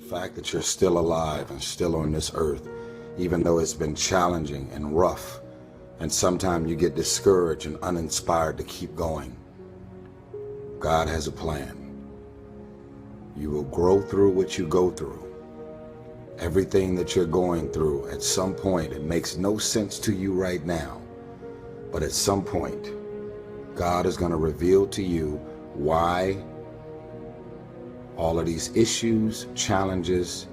fact that you're still alive and still on this earth, even though it's been challenging and rough, and sometimes you get discouraged and uninspired to keep going. God has a plan. You will grow through what you go through. Everything that you're going through, at some point, it makes no sense to you right now, but at some point, God is going to reveal to you why all of these issues, challenges,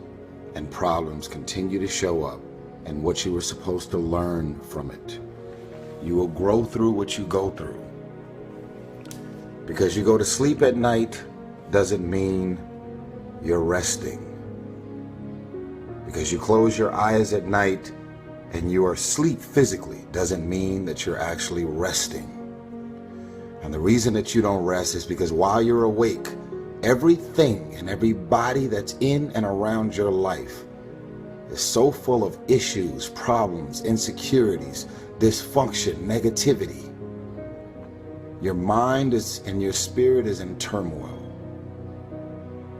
and problems continue to show up, and what you were supposed to learn from it. You will grow through what you go through. Because you go to sleep at night doesn't mean you're resting. Because you close your eyes at night and you are asleep physically doesn't mean that you're actually resting. And the reason that you don't rest is because while you're awake, everything and everybody that's in and around your life is so full of issues, problems, insecurities, dysfunction, negativity. Your mind is and your spirit is in turmoil.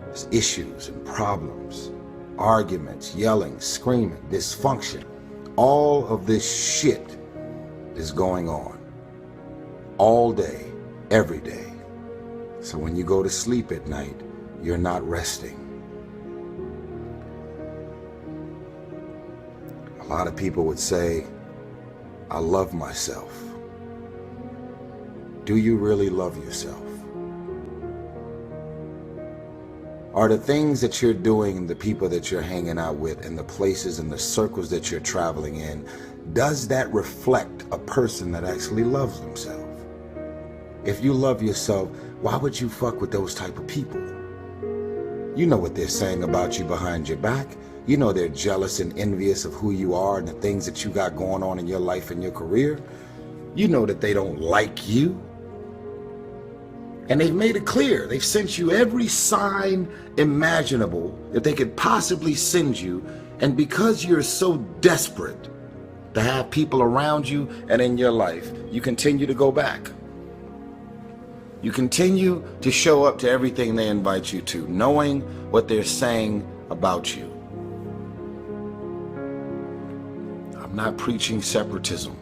There's issues and problems, arguments, yelling, screaming, dysfunction. All of this shit is going on all day, every day. So when you go to sleep at night, you're not resting. A lot of people would say, I love myself. Do you really love yourself? Are the things that you're doing and the people that you're hanging out with and the places and the circles that you're traveling in, does that reflect a person that actually loves themselves? If you love yourself, why would you fuck with those type of people? You know what they're saying about you behind your back. You know they're jealous and envious of who you are and the things that you got going on in your life and your career. You know that they don't like you. And they've made it clear. They've sent you every sign imaginable that they could possibly send you. And because you're so desperate to have people around you and in your life, you continue to go back. You continue to show up to everything they invite you to, knowing what they're saying about you. I'm not preaching separatism.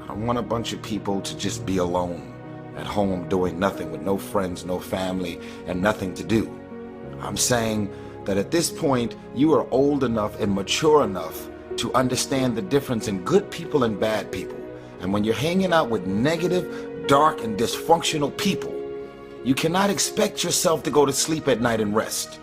I don't want a bunch of people to just be alone at home doing nothing with no friends, no family, and nothing to do. I'm saying that at this point, you are old enough and mature enough to understand the difference in good people and bad people. And when you're hanging out with negative, dark, and dysfunctional people, you cannot expect yourself to go to sleep at night and rest.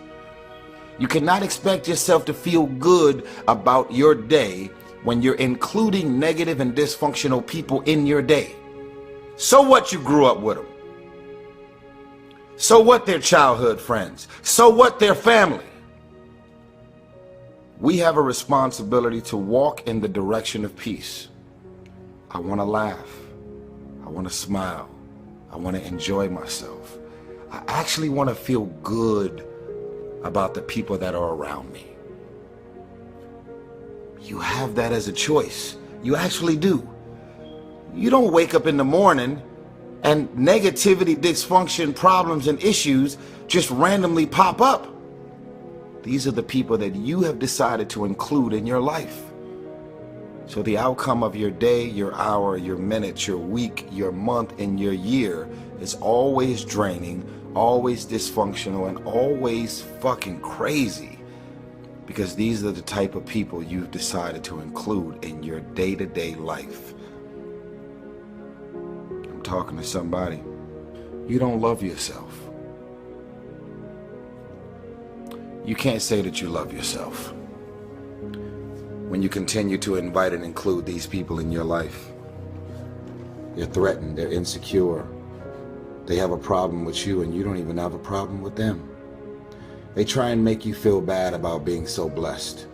You cannot expect yourself to feel good about your day when you're including negative and dysfunctional people in your day. So what you grew up with them? So what their childhood friends? So what their family? We have a responsibility to walk in the direction of peace. I want to laugh. I want to smile. I want to enjoy myself. I actually want to feel good about the people that are around me. You have that as a choice. You actually do. You don't wake up in the morning and negativity, dysfunction, problems, and issues just randomly pop up. These are the people that you have decided to include in your life. So the outcome of your day, your hour, your minute, your week, your month, and your year is always draining, always dysfunctional, and always fucking crazy. Because these are the type of people you've decided to include in your day-to-day life. I'm talking to somebody. You don't love yourself. You can't say that you love yourself when you continue to invite and include these people in your life. They're threatened, they're insecure. They have a problem with you and you don't even have a problem with them. They try and make you feel bad about being so blessed.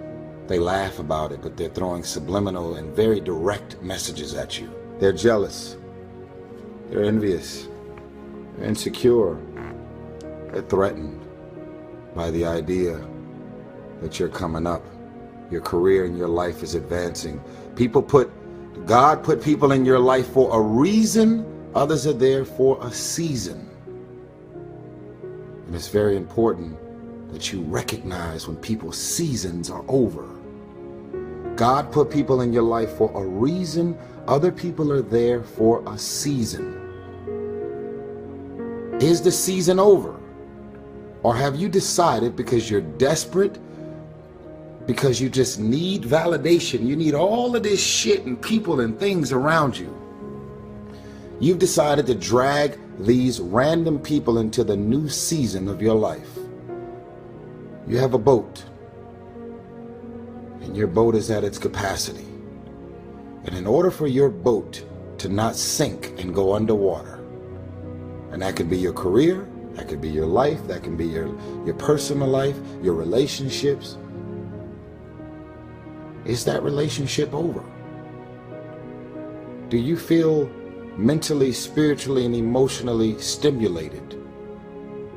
They laugh about it, but they're throwing subliminal and very direct messages at you. They're jealous. They're envious. They're insecure. They're threatened by the idea that you're coming up. Your career and your life is advancing. God put people in your life for a reason. Others are there for a season. And it's very important that you recognize when people's seasons are over. God put people in your life for a reason. Other people are there for a season. Is the season over? Or have you decided, because you're desperate, because you just need validation, you need all of this shit and people and things around you, you've decided to drag these random people into the new season of your life? You have a boat, and your boat is at its capacity. And in order for your boat to not sink and go underwater, and that could be your career, that could be your life, that can be your personal life, your relationships, is that relationship over? Do you feel mentally, spiritually, and emotionally stimulated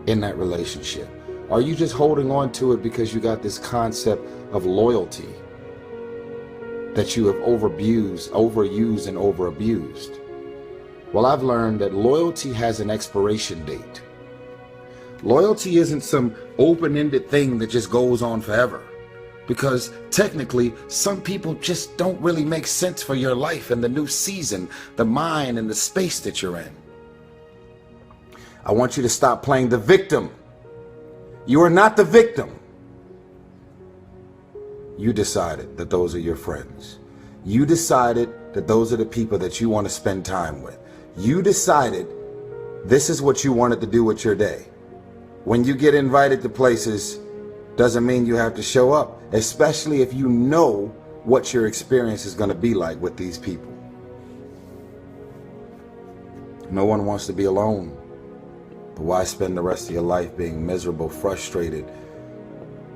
in that relationship? Are you just holding on to it because you got this concept of loyalty that you have overused and overabused? Well, I've learned that loyalty has an expiration date. Loyalty isn't some open-ended thing that just goes on forever, because technically some people just don't really make sense for your life and the new season, the mind and the space that you're in. I want you to stop playing the victim. You are not the victim. You decided that those are your friends. You decided that those are the people that you want to spend time with. You decided this is what you wanted to do with your day. When you get invited to places, doesn't mean you have to show up, especially if you know what your experience is going to be like with these people. No one wants to be alone. But why spend the rest of your life being miserable, frustrated,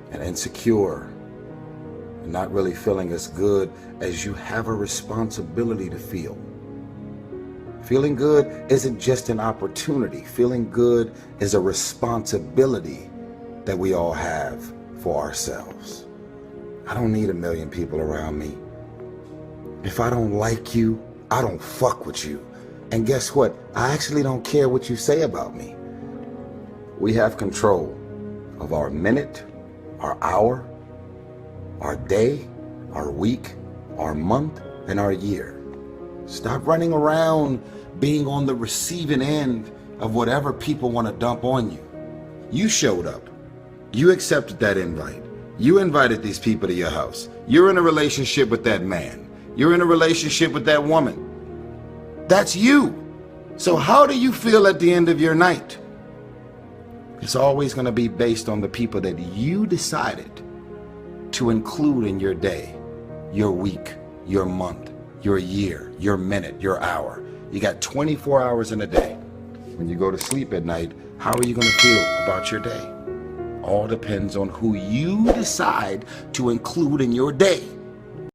and insecure, and not really feeling as good as you have a responsibility to feel? Feeling good isn't just an opportunity. Feeling good is a responsibility that we all have for ourselves. I don't need 1 million people around me. If I don't like you, I don't fuck with you. And guess what? I actually don't care what you say about me. We have control of our minute, our hour, our day, our week, our month, and our year. Stop running around being on the receiving end of whatever people want to dump on you. You showed up. You accepted that invite. You invited these people to your house. You're in a relationship with that man. You're in a relationship with that woman. That's you. So how do you feel at the end of your night? It's always going to be based on the people that you decided to include in your day, your week, your month, your year, your minute, your hour. You got 24 hours in a day. When you go to sleep at night, how are you going to feel about your day? All depends on who you decide to include in your day.